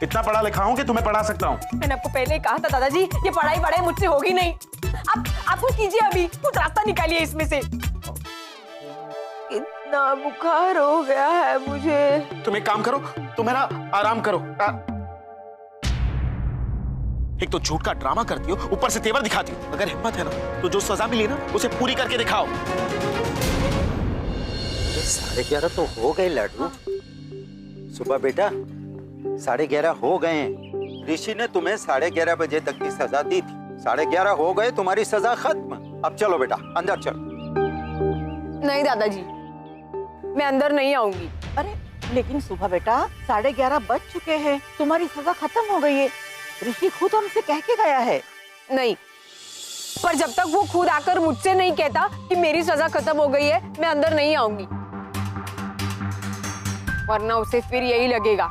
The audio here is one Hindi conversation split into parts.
इतना पढ़ा लिखा हूँ कि तुम्हें पढ़ा सकता हूँ। मैंने आपको पहले ही कहा था दादाजी, ये पढ़ाई मुझसे होगी नहीं। आप कुछ कीजिए, अभी कुछ रास्ता निकालिए इसमें से। इतना बुखार हो गया है मुझे। तुम एक काम करो, तुम है ना आराम करो। एक तो झूठ का ड्रामा करती हो, ऊपर से तेवर दिखाती हो। अगर हिम्मत है ना तो जो सजा मिली ना उसे पूरी करके दिखाओ। 11:30 तो हो गए लड्डू। सुबह बेटा 11:30 हो गए हैं। ऋषि ने तुम्हें 11:30 बजे तक की सजा दी थी। 11:30 हो गए, तुम्हारी सजा खत्म। अब चलो बेटा अंदर चलो। नहीं दादाजी, मैं अंदर नहीं आऊंगी। अरे लेकिन सुबह बेटा 11:30 बज चुके हैं, तुम्हारी सजा खत्म हो गई है। ऋषि खुद हमसे कह के गया है। नहीं, पर जब तक वो खुद आकर मुझसे नहीं कहता कि मेरी सजा खत्म हो गई है, मैं अंदर नहीं आऊंगी। वरना उसे फिर यही लगेगा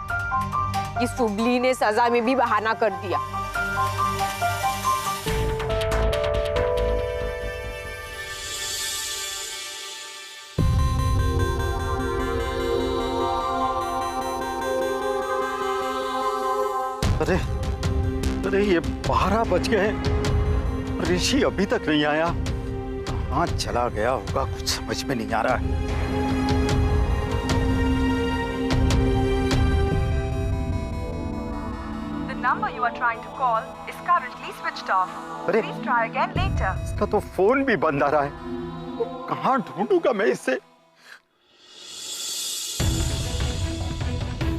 कि सुबली ने सजा में भी बहाना कर दिया। अरे अरे ये 12 बज गए, ऋषि अभी तक नहीं आया। कहाँ चला गया होगा, कुछ समझ में नहीं आ रहा है। The number you are trying to call is currently switched off. अरे Please try again later. इसका तो फोन भी बंद आ रहा है। तो कहाँ ढूंढूंगा मैं इसे?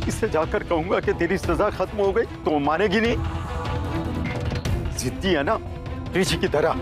इसे जाकर कहूंगा कि तेरी सजा खत्म हो गई तो मानेगी नहीं। जिद्दी है ना ऋषि की तरह।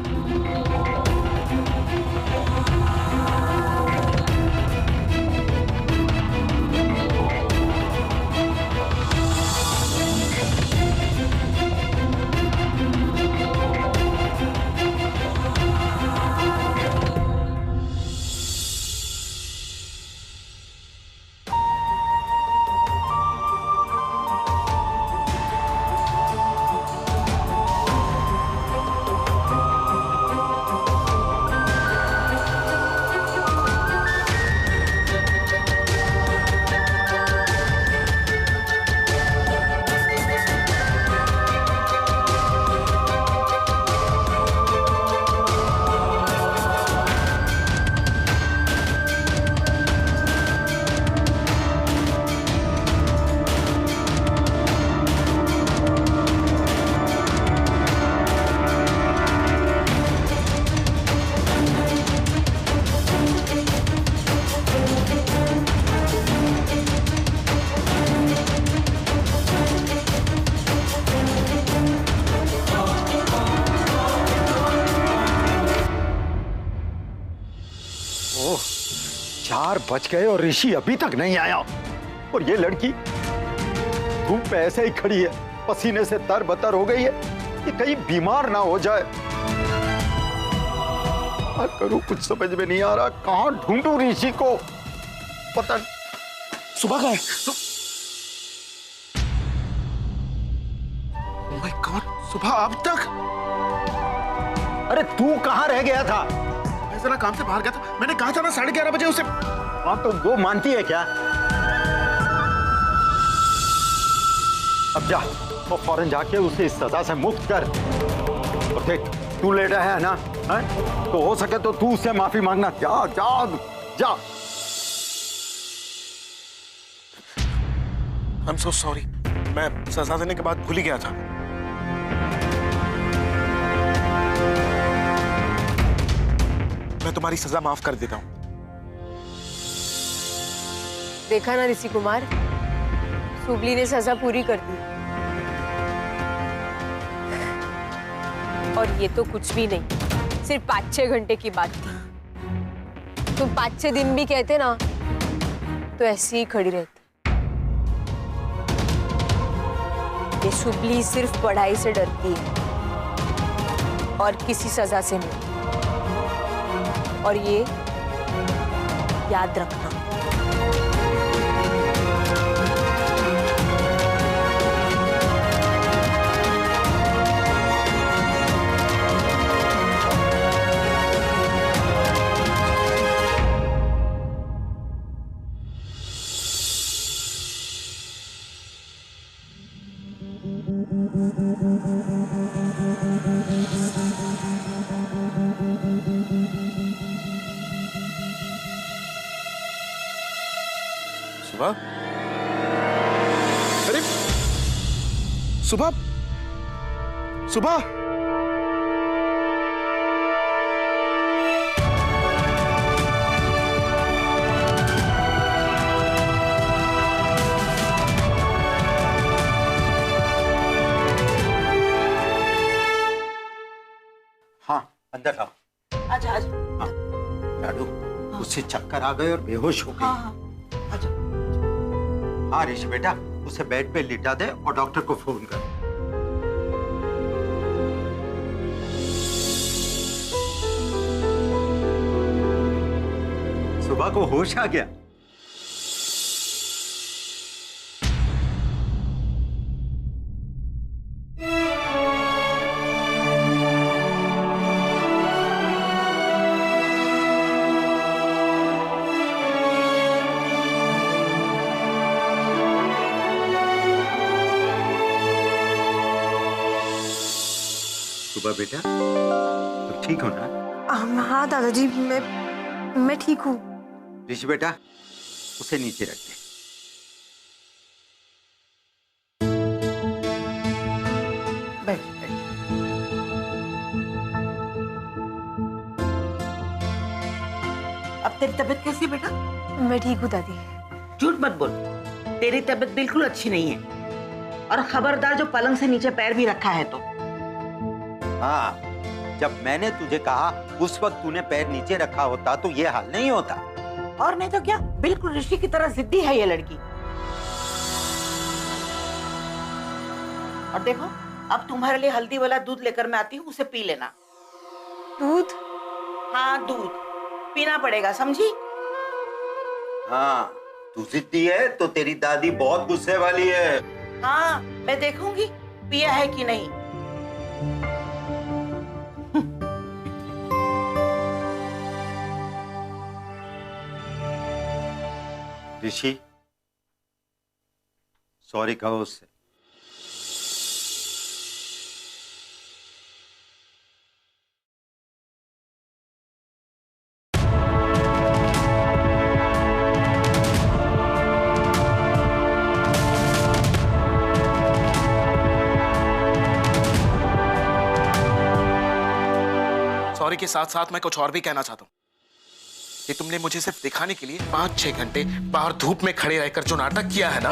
ओह, 4 बज गए और ऋषि अभी तक नहीं आया। और ये लड़की धूप पे ऐसे ही खड़ी है, पसीने से तरबतर हो गई है। ये कहीं बीमार ना हो जाए। क्या करूं, कुछ समझ में नहीं आ रहा। कहां ढूंढूं ऋषि को? पता नहीं। सुबह का है। Oh my God, सुबह अब तक? अरे तू कहां रह गया था? मैं जरा काम से बाहर गया था। मैंने कहा था ना 11:30 बजे उसे। हाँ तो वो मानती है क्या? अब जा, तो फौरन जाके उसे इस सजा से मुक्त कर। और देख, तू लेटा है ना, है? तो हो सके तो तू उससे माफी मांगना। जा जा जा। I'm so sorry, मैं सजा देने के बाद भूल ही गया था। मैं तुम्हारी सजा माफ कर देता हूँ। देखा ना ऋषि कुमार, सुबली ने सजा पूरी कर दी। और ये तो कुछ भी नहीं, सिर्फ 5-6 घंटे की बात थी। तुम 5-6 दिन भी कहते ना तो ऐसी ही खड़ी रहती। ये सुबली सिर्फ पढ़ाई से डरती है और किसी सजा से नहीं। और ये याद रखना। सुबह, अरे सुबह, सुबह, हाँ अंदर आओ। आजा आजा। हाँ लाडू, उससे चक्कर आ गए और बेहोश हो गई। हाँ हाँ आजा। हाँ ऋषि बेटा, उसे बेड पे लिटा दे और डॉक्टर को फोन कर। सुबह को होश आ गया। सुबह बेटा, तो ठीक हो ना? हाँ दादाजी, मैं ठीक हूँ। ऋषि बेटा, उसे नीचे रख दे। बैठ बैठ। अब तेरी तबीयत कैसी है बेटा? मैं ठीक हूँ दादी। झूठ मत बोल, तेरी तबीयत बिल्कुल अच्छी नहीं है। और खबरदार, जो पलंग से नीचे पैर भी रखा है तो। हाँ, जब मैंने तुझे कहा उस वक्त तूने पैर नीचे रखा होता तो ये हाल नहीं होता। और नहीं तो क्या, बिल्कुल ऋषि की तरह जिद्दी है ये लड़की। और देखो, अब तुम्हारे लिए हल्दी वाला दूध लेकर मैं आती हूँ, उसे पी लेना। दूध? हाँ दूध पीना पड़ेगा, समझी? हाँ, तू जिद्दी है तो तेरी दादी बहुत गुस्से वाली है। हाँ, मैं देखूंगी पिया है कि नहीं। ऋषि, सॉरी कहो उससे। सॉरी के साथ साथ मैं कुछ और भी कहना चाहता हूँ कि तुमने मुझे सिर्फ दिखाने के लिए 5-6 घंटे बाहर धूप में खड़े रहकर जो नाटक किया है ना।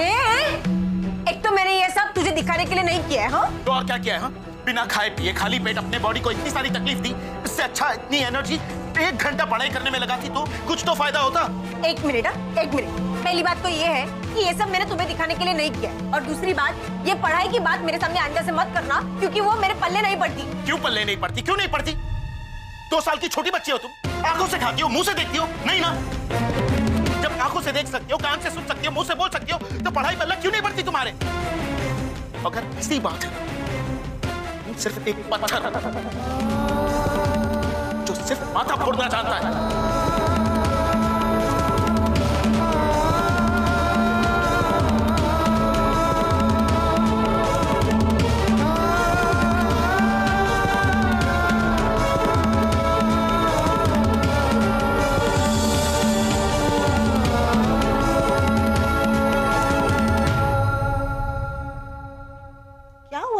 एक तो मैंने ये सब तुझे दिखाने के लिए नहीं किया है। हाँ? तो और क्या किया है? हाँ? बिना खाए पिए खाली पेट अपने बॉडी को इतनी सारी तकलीफ दी, इससे अच्छा इतनी एनर्जी 1 घंटा पढ़ाई करने में लगाती तो कुछ तो फायदा होता। एक मिनट, एक मिनट। पहली बात तो ये है कि ये सब मैंने तुम्हें दिखाने के लिए नहीं किया। और दूसरी बात, ये पढ़ाई की बात मेरे सामने आंजा से मत करना, क्योंकि वो मेरे पल्ले नहीं पड़ती। क्यों पल्ले नहीं पड़ती? क्यों नहीं पड़ती? 2 साल की छोटी बच्ची हो तुम, आंखों से खाती हो, मुंह से देखती हो? नहीं ना। जब आंखों से देख सकती हो, कान से सुन सकती हो, मुंह से बोल सकती हो, तो पढ़ाई पल्ला क्यों नहीं पड़ती तुम्हारे? अगर ऐसी बात है, सिर्फ एक पत्थर जो सिर्फ माथा फोड़ना चाहता है।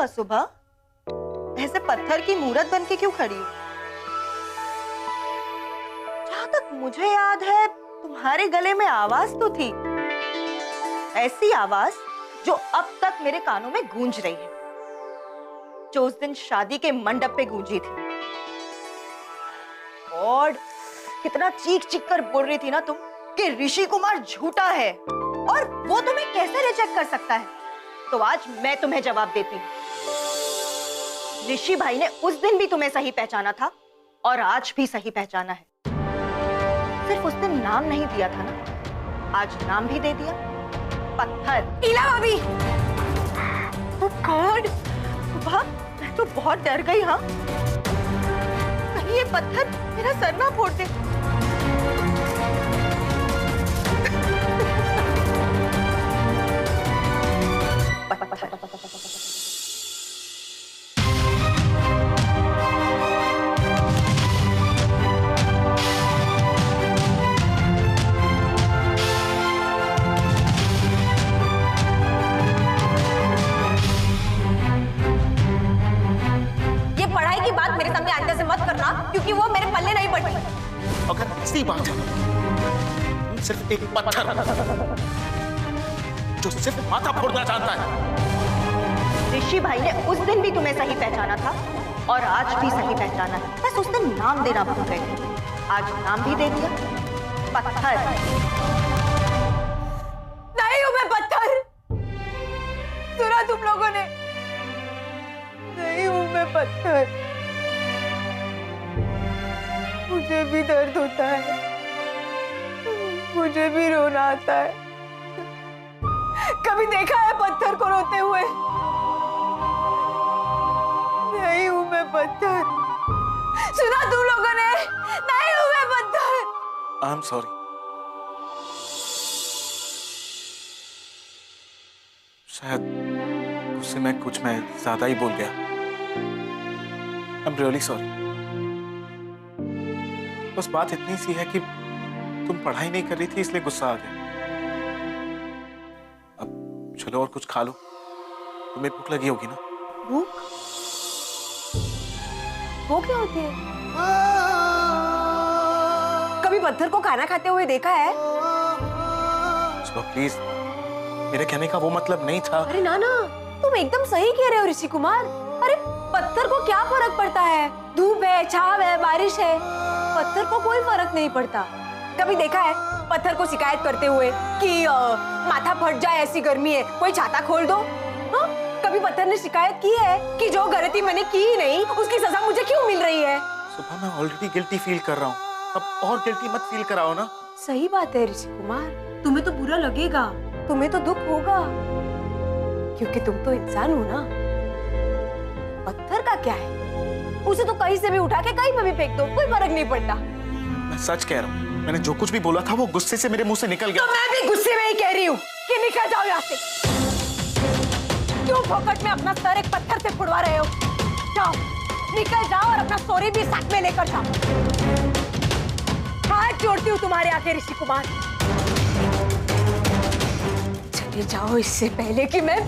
सुबह ऐसे पत्थर की मूरत बन के क्यों खड़ी हो? जहां तक मुझे याद है तुम्हारे गले में आवाज तो थी, ऐसी आवाज जो अब तक मेरे कानों में गूंज रही है, जो उस दिन शादी के मंडप पे गूंजी थी। और कितना चीख चीख कर बोल रही थी ना तुम कि ऋषि कुमार झूठा है और वो तुम्हें कैसे रिजेक्ट कर सकता है। तो आज मैं तुम्हें जवाब देती हूँ। ऋषि भाई ने उस दिन भी तुम्हें सही पहचाना था और आज भी सही पहचाना है। सिर्फ उस दिन नाम नहीं दिया था ना, आज नाम भी दे दिया, पत्थर। इला भाभी, ओह गॉड, सुबह मैं तो बहुत डर गई। हाँ, कहीं ये पत्थर मेरा सर ना फोड़ दे। की बात मेरे सामने आंटे से मत करना, क्योंकि वो मेरे पल्ले नहीं पड़ती। अगर ऐसी बात है, सिर्फ एक पत्थर जो सिर्फ माथा फोड़ना चाहता है। ऋषि भाई ने उस दिन भी तुम्हें सही पहचाना था और आज भी सही पहचाना है। बस उस दिन नाम देना भूल गए, आज नाम भी दे दिया, पत्थर। नहीं हूं मैं पत्थर, सुना तुम लोगों ने? नहीं हूं मैं पत्थर। मुझे भी दर्द होता है, मुझे भी रोना आता है। कभी देखा है पत्थर को रोते हुए? नहीं हूं मैं पत्थर, सुना तुम लोगों ने? नहीं हूं मैं पत्थर। I am sorry. शायद गुस्से में कुछ मैं ज्यादा ही बोल गया। I am really sorry. बस बात इतनी सी है कि तुम पढ़ाई नहीं कर रही थी, इसलिए गुस्सा आ गया। अब चलो और कुछ खा लो, तुम्हें भूख लगी होगी ना? भूख? वो क्या होती है? कभी पत्थर को खाना खाते हुए देखा है? प्लीज, मेरे कहने का वो मतलब नहीं था। अरे नाना, तुम एकदम सही कह रहे हो ऋषि कुमार। अरे पत्थर को क्या फर्क पड़ता है? धूप है, छाव है, बारिश है, पत्थर को कोई फर्क नहीं पड़ता। कभी देखा है पत्थर को शिकायत करते हुए कि माथा फट जाए, ऐसी गर्मी है, कोई छाता खोल दो? हाँ? कभी पत्थर ने शिकायत की है कि जो गलती मैंने की ही नहीं, उसकी सजा मुझे क्यों मिल रही है? सुबह मैं ऑलरेडी गिल्टी फील कर रहा हूँ, अब और गिल्टी मत फील कराओ ना। सही बात है ऋषि कुमार, तुम्हें तो बुरा लगेगा, तुम्हें तो दुख होगा, क्योंकि तुम तो इंसान हो ना। पत्थर का क्या है, उसे तो कहीं से भी उठा के कहीं पर भी फेंक दो, कोई फर्क नहीं पड़ता। मैं सच कह रहा हूँ, मैंने जो कुछ भी बोला था वो गुस्से से मेरे मुंह से निकल गया। तो मैं भी गुस्से में ही कह रही हूँ कि निकल जाओ यहाँ से। क्यों फोकट में अपना सर एक पत्थर से फुड़वा रहे हो? जाओ, निकल जाओ और अपना सोरी भी साथ में लेकर जाओ। हाथ जोड़ती हूँ तुम्हारे आगे ऋषि कुमार, चले जाओ इससे पहले कि मैं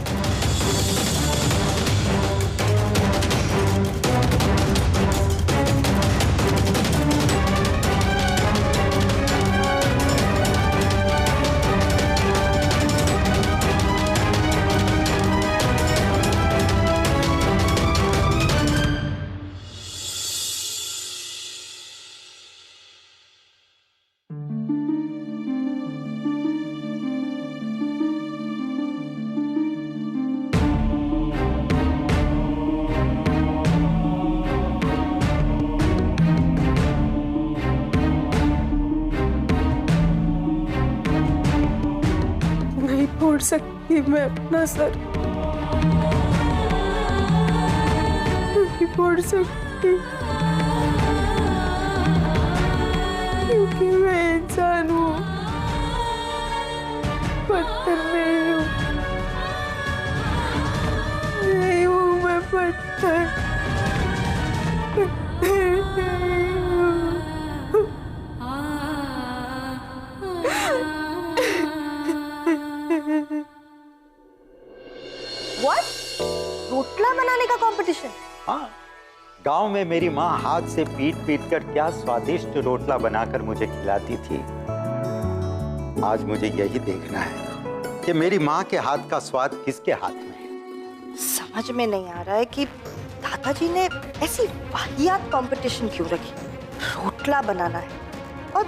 फोड़ सकती मैं अपना सर, नहीं फोड़ सकती, क्योंकि मैं इंसान हूँ, पत्थर नहीं हूँ। नहीं हूँ मैं पत्थर, रोटला बनाने का कंपटीशन? हाँ, गांव में मेरी माँ हाथ से पीट पीट कर क्या स्वादिष्ट रोटला बनाकर मुझे खिलाती थी। आज मुझे यही देखना है कि मेरी माँ के हाथ का स्वाद किसके हाथ में है। समझ में नहीं आ रहा है कि दादाजी ने ऐसी वाहियात कंपटीशन क्यों रखी। रोटला बनाना है और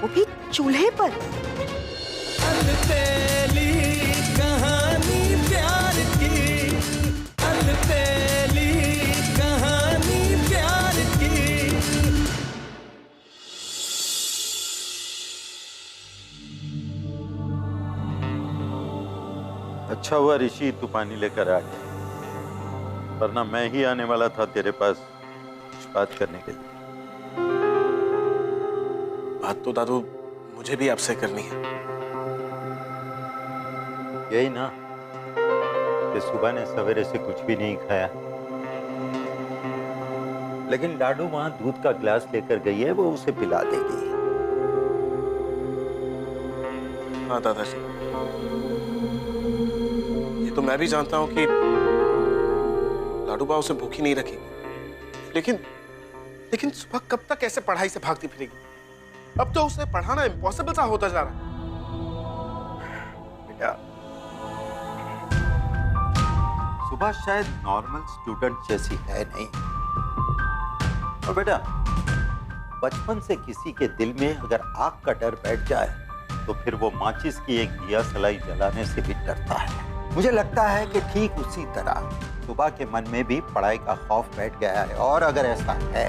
वो भी चूल्हे पर। कहानी प्यार की, कहानी प्यार की। अच्छा हुआ ऋषि तू पानी लेकर आ गया, वरना मैं ही आने वाला था तेरे पास कुछ बात करने के लिए। बात तो दादू मुझे भी आपसे करनी है। यही ना कि सुबह ने सवेरे से कुछ भी नहीं खाया, लेकिन लाडू वहां दूध का गिलास लेकर गई है, वो उसे पिला देगी। हाँ दादाजी, ये तो मैं भी जानता हूँ कि लाडू बा उसे भूखी नहीं रखेगी, लेकिन सुबह कब तक ऐसे पढ़ाई से भागती फिरेगी? अब तो उसे पढ़ाना इम्पॉसिबल सा होता जा रहा है। बेटा, सुबह शायद नॉर्मल स्टूडेंट जैसी है नहीं। और बेटा, बचपन से किसी के दिल में अगर आग का डर बैठ जाए तो फिर वो माचिस की एक दिया सलाई जलाने से भी डरता है। मुझे लगता है कि ठीक उसी तरह सुबह के मन में भी पढ़ाई का खौफ बैठ गया है, और अगर ऐसा है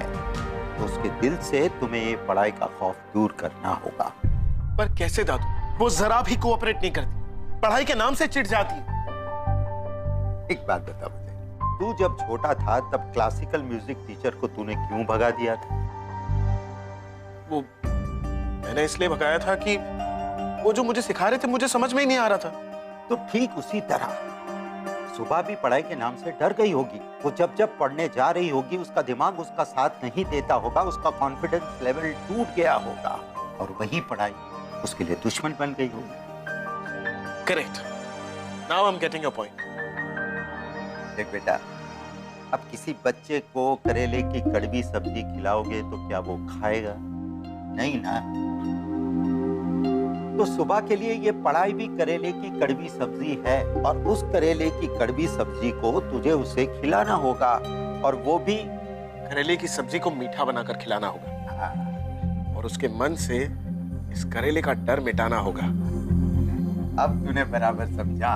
तो उसके दिल से तुम्हें ये पढ़ाई का खौफ दूर करना होगा। पर कैसे दादू? वो जरा भी कोऑपरेट नहीं करती, पढ़ाई के नाम से चिढ़ जाती है। एक बात बता मुझे, तू जब छोटा था तब क्लासिकल म्यूजिक टीचर को तूने क्यों भगा दिया था? वो मैंने इसलिए भगाया था कि वो जो मुझे सिखा रहे थे मुझे समझ में ही नहीं आ रहा था। तो ठीक उसी तरह सुबह भी पढ़ाई के नाम से डर गई होगी। वो जब जब पढ़ने जा रही होगी उसका दिमाग उसका साथ नहीं देता होगा, उसका कॉन्फिडेंस लेवल टूट गया होगा, और वही पढ़ाई उसके लिए दुश्मन बन गई होगी। Correct, now I am getting your point. देख बेटा, अब किसी बच्चे को करेले की कड़वी सब्जी खिलाओगे तो क्या वो खाएगा? नहीं ना। तो सुबह के लिए ये पढ़ाई भी करेले की कड़वी सब्जी है, और उस करेले की कड़वी सब्जी को तुझे उसे खिलाना होगा, और वो भी करेले की सब्जी को मीठा बनाकर खिलाना होगा, और उसके मन से इस करेले का डर मिटाना होगा। अब तूने बराबर समझा।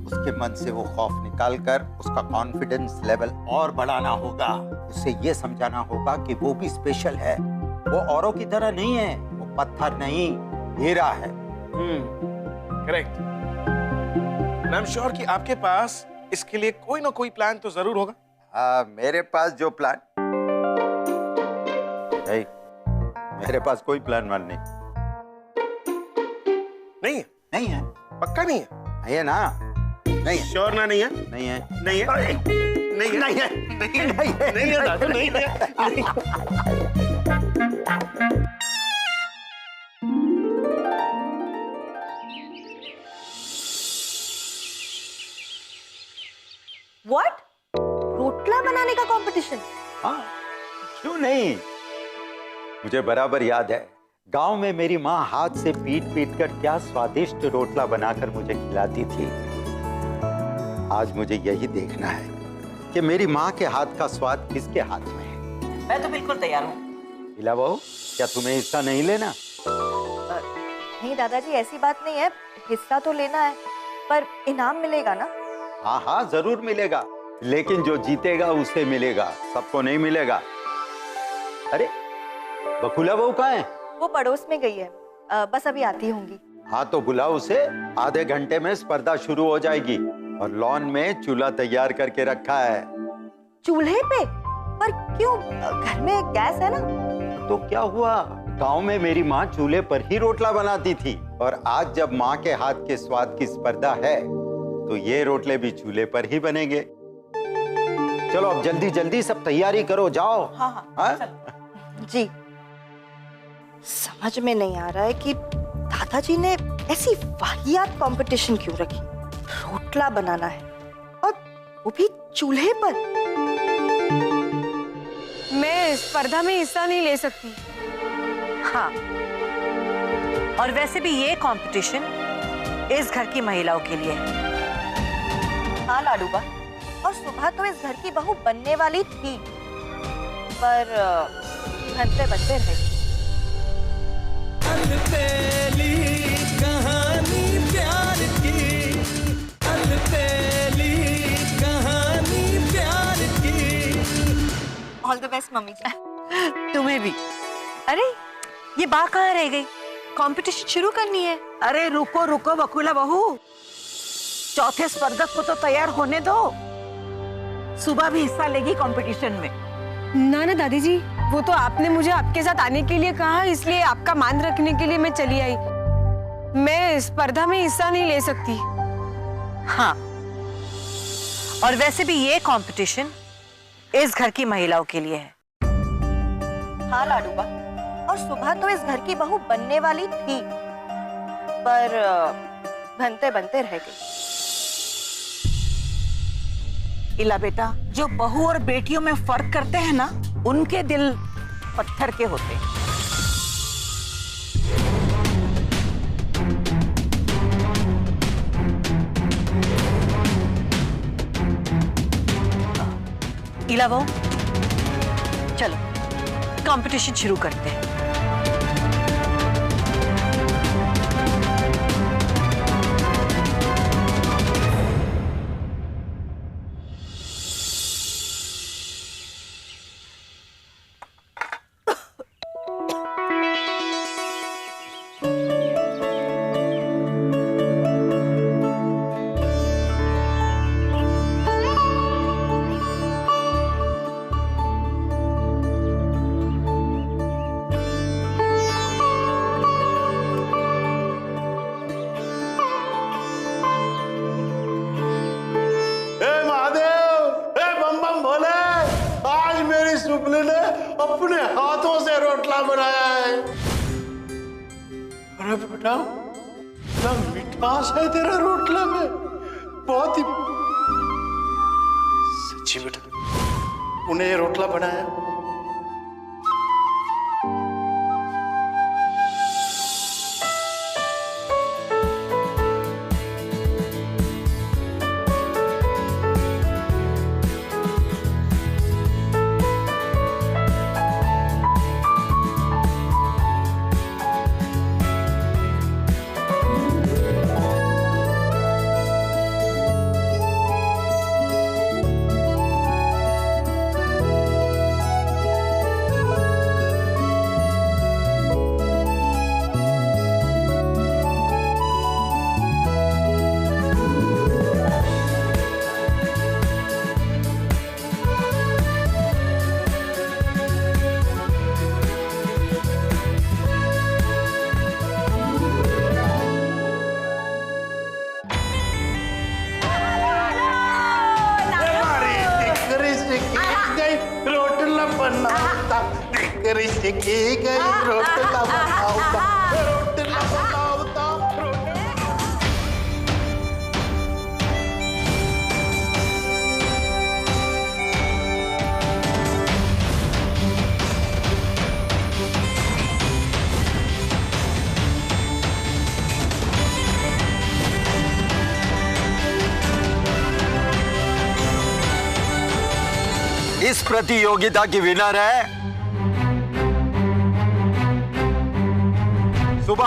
उसके मन से वो खौफ निकालकर उसका कॉन्फिडेंस लेवल और बढ़ाना होगा। उसे ये समझाना होगा कि वो भी स्पेशल है, वो औरों की तरह नहीं है, वो पत्थर नहीं हीरा है। करेक्ट। आई एम श्योर कि आपके पास इसके लिए कोई ना कोई प्लान तो जरूर होगा। हाँ, मेरे पास जो प्लान नहीं, मेरे पास कोई प्लान वन नहीं। नहीं है? नहीं है। पक्का नहीं है? नहीं है ना? नहीं है। श्योर ना? नहीं है? नहीं है। नहीं है? नहीं है? नहीं है? नहीं है दादू, नहीं है। व्हाट? रोटला बनाने का कंपटीशन? हाँ, क्यों नहीं? मुझे बराबर याद है, गांव में मेरी माँ हाथ से पीट पीट कर क्या स्वादिष्ट रोटला बनाकर मुझे खिलाती थी। आज मुझे यही देखना है कि मेरी माँ के हाथ का स्वाद किसके हाथ में है। मैं तो बिल्कुल तैयार हूँ। इला बहू, क्या तुम्हें हिस्सा नहीं लेना? नहीं दादाजी, ऐसी बात नहीं है, हिस्सा तो लेना है, पर इनाम मिलेगा ना? हाँ हाँ, जरूर मिलेगा, लेकिन जो जीतेगा उसे मिलेगा, सबको नहीं मिलेगा। अरे बकुला बहू कहाँ है? वो पड़ोस में गई है, बस अभी आती होंगी। हाँ तो बुलाओ उसे, आधे घंटे में स्पर्धा शुरू हो जाएगी, और लॉन में चूल्हा तैयार करके रखा है। चूल्हे पे? पर क्यों? घर में गैस है ना? तो क्या हुआ, गांव में मेरी माँ चूल्हे पर ही रोटला बनाती थी, और आज जब माँ के हाथ के स्वाद की स्पर्धा है तो ये रोटले भी चूल्हे पर ही बनेंगे। चलो अब जल्दी जल्दी सब तैयारी करो, जाओ। हाँ? जी, समझ में नहीं आ रहा है कि दादाजी ने ऐसी वाहियात कंपटीशन क्यों रखी। रोटला बनाना है, और वो भी चूल्हे पर। मैं स्पर्धा में हिस्सा नहीं ले सकती। हाँ, और वैसे भी ये कंपटीशन इस घर की महिलाओं के लिए है। हाँ लाडूबा, और सुबह तो इस घर की बहू बनने वाली थी, पर बनते बनते रह गई। अलबेली कहानी प्यार की, अलबेली कहानी प्यार की। ऑल द बेस्ट मम्मी जी। तुम्हें भी। अरे ये बात कहाँ रह गई? कंपटीशन शुरू करनी है। अरे रुको रुको बकुला बहू, चौथे स्पर्धक को तो तैयार होने दो। सुबह भी हिस्सा लेगी कंपटीशन में। ना ना दादी जी, वो तो आपने मुझे आपके साथ आने के लिए कहा, इसलिए आपका मान रखने के लिए मैं चली आई। मैं स्पर्धा में हिस्सा नहीं ले सकती। हाँ, और वैसे भी ये कंपटीशन इस घर की महिलाओं के लिए है। हाँ लाडूबा, और सुबह तो इस घर की बहू बनने वाली थी, पर बनते बनते रह गई। इला बेटा, जो बहू और बेटियों में फर्क करते हैं ना, उनके दिल पत्थर के होते हैं। इलावा, चलो कंपटीशन शुरू करते हैं। सुपने ने अपने हाथों से रोटला बनाया है। अरे बेटा, क्या मिठास है तेरा रोटला में, बहुत ही। सच्ची बेटा, तूने ये रोटला बनाया? रोटला बनाता, रोटला बनाता, रोटला बनाता। इस प्रतियोगिता की विनर है सुबह।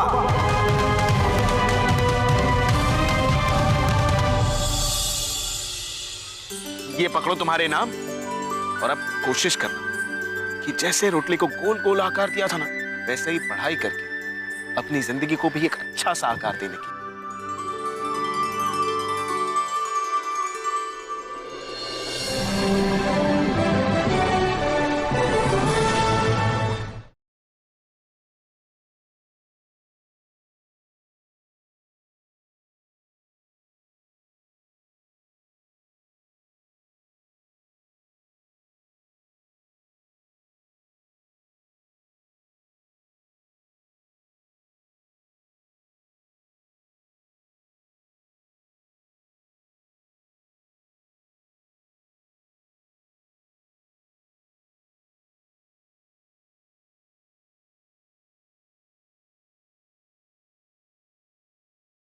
ये पकड़ो तुम्हारे नाम, और अब कोशिश करना कि जैसे रोटली को गोल गोल आकार दिया था ना, वैसे ही पढ़ाई करके अपनी जिंदगी को भी एक अच्छा सा आकार देने की।